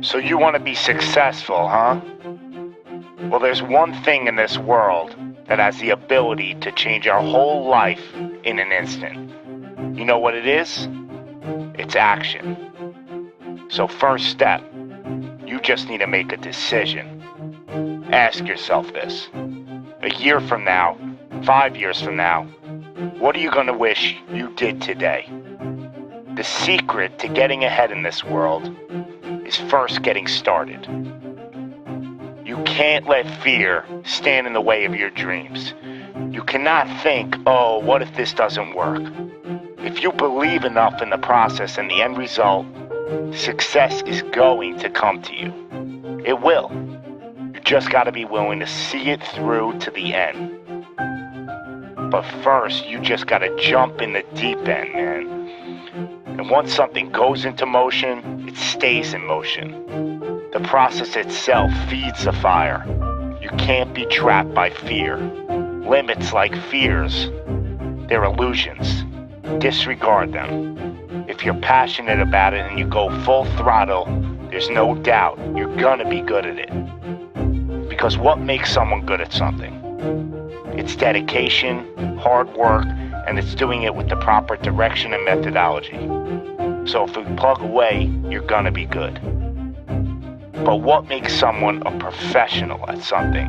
So you want to be successful, huh? Well, there's one thing in this world that has the ability to change our whole life in an instant. You know what it is? It's action. So first step, you just need to make a decision. Ask yourself this. A year from now, 5 years from now, what are you going to wish you did today? The secret to getting ahead in this world is first getting started. You can't let fear stand in the way of your dreams. You cannot think, oh, what if this doesn't work? If you believe enough in the process and the end result, success is going to come to you. It will. You just got to be willing to see it through to the end. But first, you just got to jump in the deep end, man. And once something goes into motion, it stays in motion. The process itself feeds the fire. You can't be trapped by fear. Limits like fears, they're illusions. Disregard them. If you're passionate about it and you go full throttle, there's no doubt you're gonna be good at it. Because what makes someone good at something? It's dedication, hard work, and it's doing it with the proper direction and methodology. So if we plug away, you're gonna be good. But what makes someone a professional at something?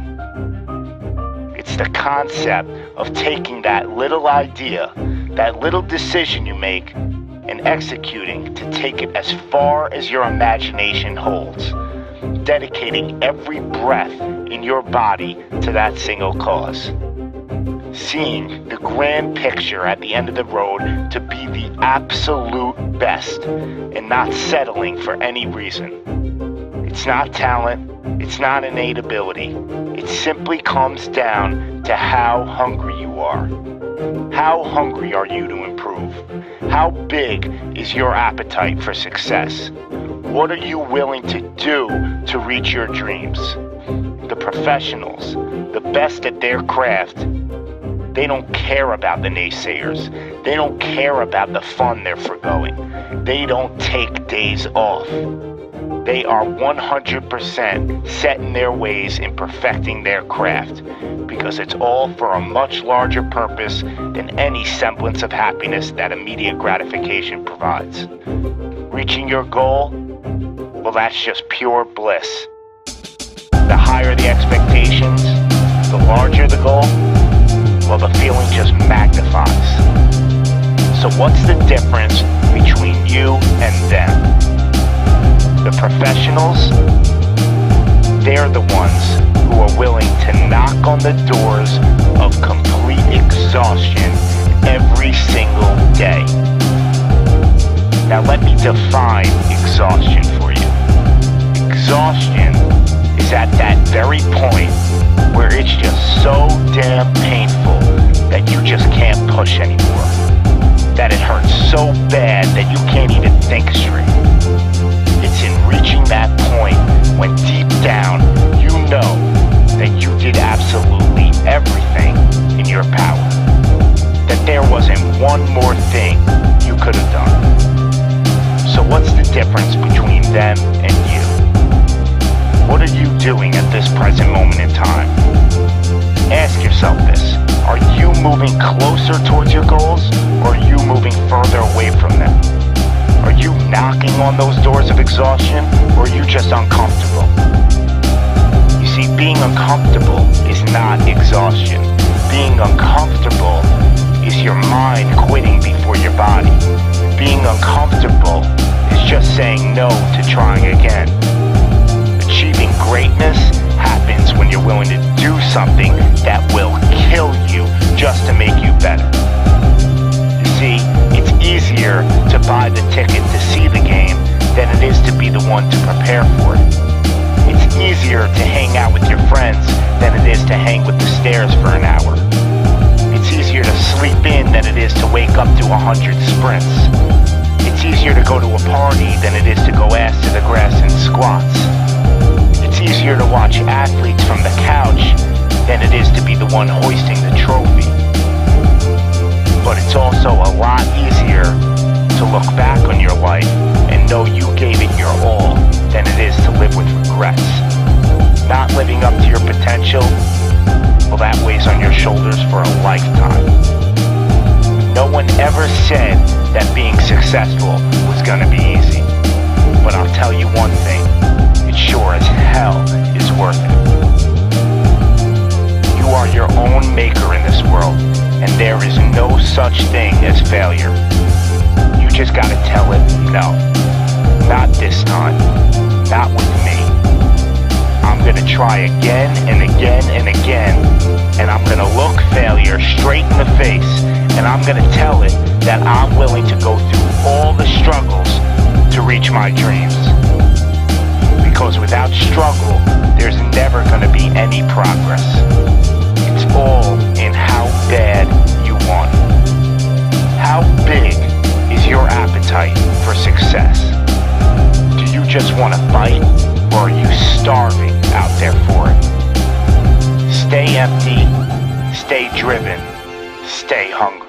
It's the concept of taking that little idea, that little decision you make, and executing to take it as far as your imagination holds, dedicating every breath in your body to that single cause. Seeing the grand picture at the end of the road to be the absolute best and not settling for any reason. It's not talent, it's not innate ability. It simply comes down to how hungry you are. How hungry are you to improve? How big is your appetite for success? What are you willing to do to reach your dreams? The professionals, the best at their craft, they don't care about the naysayers. They don't care about the fun they're forgoing. They don't take days off. They are 100% set in their ways in perfecting their craft because it's all for a much larger purpose than any semblance of happiness that immediate gratification provides. Reaching your goal, well, that's just pure bliss. The higher the expectations, the larger the goal, well, the feeling just magnifies. So what's the difference between you and them? The professionals, they're the ones who are willing to knock on the doors of complete exhaustion every single day. Now let me define exhaustion for you. Exhaustion is at that very point where it's just so damn painful that you just can't push anymore. That it hurts so bad that you can't even think straight. It's in reaching that point when deep down you know that you did absolutely everything in your power. That there wasn't one more thing you could have done. So what's the difference between them and you? What are you doing at this present moment in time? Ask yourself this. Are you moving closer towards your goals, or are you moving further away from them? Are you knocking on those doors of exhaustion, or are you just uncomfortable? You see, being uncomfortable is not exhaustion. Being uncomfortable is your mind quitting before your body. Being uncomfortable is just saying no to trying again. Achieving greatness happens when you're willing to do something that will kill you just to make you better. You see, it's easier to buy the ticket to see the game than it is to be the one to prepare for it. It's easier to hang out with your friends than it is to hang with the stairs for an hour. It's easier to sleep in than it is to wake up to 100 sprints. It's easier to go to a party than it is to go ass to the grass and squats. It's easier to watch athletes from the couch than it is to be the one hoisting the trophy. But it's also a lot easier to look back on your life and know you gave regrets. Not living up to your potential, well, that weighs on your shoulders for a lifetime. No one ever said that being successful was gonna be easy. But I'll tell you one thing, it sure as hell is worth it. You are your own maker in this world, and there is no such thing as failure. You just gotta tell it, no, not this time, not with me. I'm gonna try again and again and again, and I'm gonna look failure straight in the face, and I'm gonna tell it that I'm willing to go through all the struggles to reach my dreams. Because without struggle, there's never gonna be any progress. It's all in how bad you want it. How big is your appetite for success? Do you just want to fight, or are you starving out there for it? Stay empty, stay driven, stay hungry.